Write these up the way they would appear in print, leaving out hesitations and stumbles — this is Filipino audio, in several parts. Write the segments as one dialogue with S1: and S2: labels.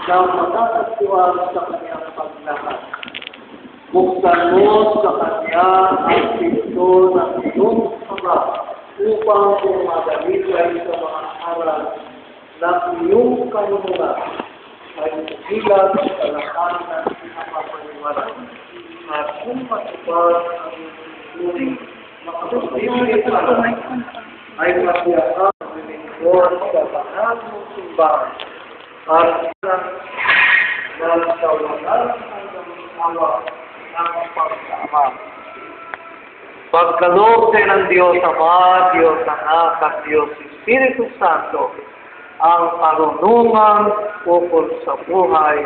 S1: na matatagpuan sa kanyang paglakad. Buksan mo sa kanya ang pinto ng iyong ama upang pumadalisay sa mga aral ng iyong kanunungan ay hilag sa lahat ng pinapapaniwala. At kung matupad ang iyong makapagpipili ay matiyakan ang lingkod sa banal mong simbahan at nagsawalan hanggang awa ng pagkaama. Pagkaloob sa ng Diyos Ama, Diyos Anak at Diyos Espiritu Santo, ang karunungan ukol sa buhay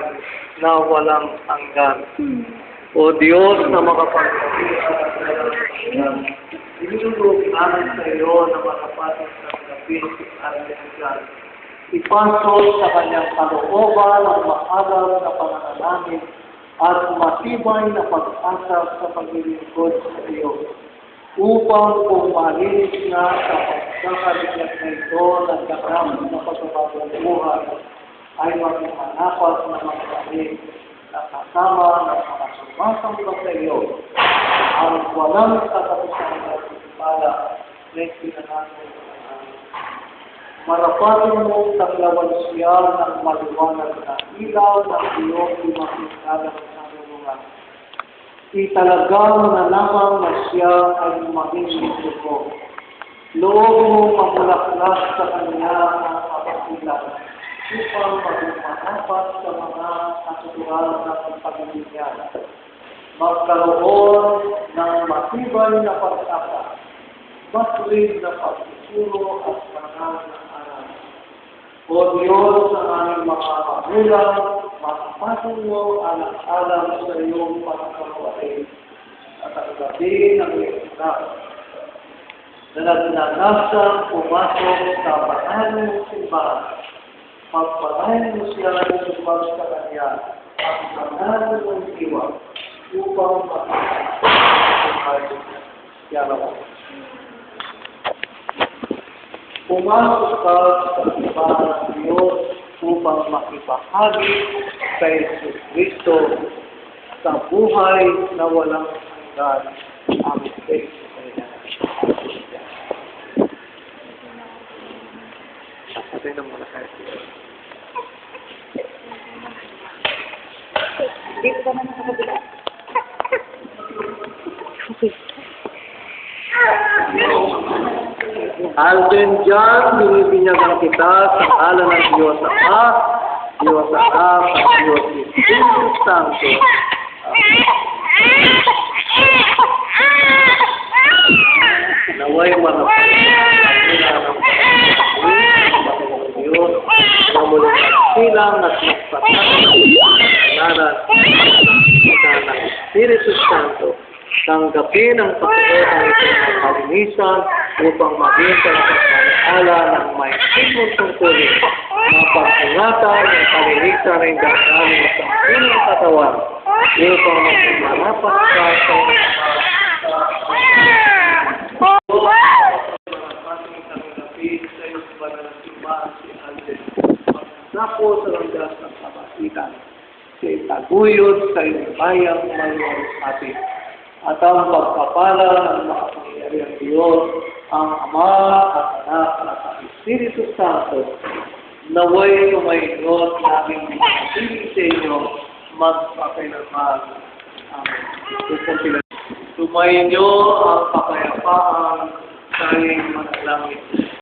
S1: na walang hanggan. O Diyos na makapangyarihan, inulog namin sa iyo na makapatin sa gabi at linggan. Ipasok sa kanyang kalooban ang maalaw na pananalamin at matibay na pag-asa sa paglilingkod sa iyo. Upang kung malinis na sa pagkakaligyan na ito ng ganap na pagbabagong buhay, ay maging manapat na magkalit na kasama ng mga sumasamba sa iyo ang walang katapusan na pala na isinanatin sa namin. Marapatin mong taglawan siya ng maliwanag na ilaw ng iyong imakinalang sanulungan. Italagang na lamang na siya ay maging lingkod mo. Loob mo mamulaklak sa kanya ang kapatilan upang maging manapat sa mga natutural na pagpagilihan. Magkaroon ng matibay na pag-asa, matuwid na pagsusuro at banal na aral. O Diyos ng aming mga magulang, matapatin mo alang-alang sa iyong pagkakawain at ang gabi ng iyong anak na nagnanasang pumasok sa banal mong simbahan. Pagpalain mo siya ng subag sa kanya at banal mong iwa upang makakasakay siya naman. Pumasok ka sa simbahan ng Diyos upang makipahagi kay Jesus Kristo sa buhay na walang hanggan. Amen. Patay na muna tayo.
S2: Dito ka naman sa kabila. Okay.
S1: Alden John, binibinyagan kita sa ngalan ng Diyos Ama, Diyos Anak, at Diyos Espiritu Santo. Naway manapalit ng Diyos na muling silang at magpapananan ng Espiritu Santo. Tanggapin ang Panginoon ang itong kalinisan upang maging pagpapalaala ng may simong tungkulin na pag-ingatan ng kalinisan ng damdamin sa unang katawan upang maging marapat ka sa napo sa landas ng kapasitan sa itaguyod sa iyong bayang mayroong atin. At ang pagpapala ng makapangyarihang Diyos, ang Ama at Anak at ang Espiritu Santo, naway tumaingot namin pinagpili sa inyo magpakailanman. Amen. Tumayin niyo ang kapayapaan sa iyong manalangin.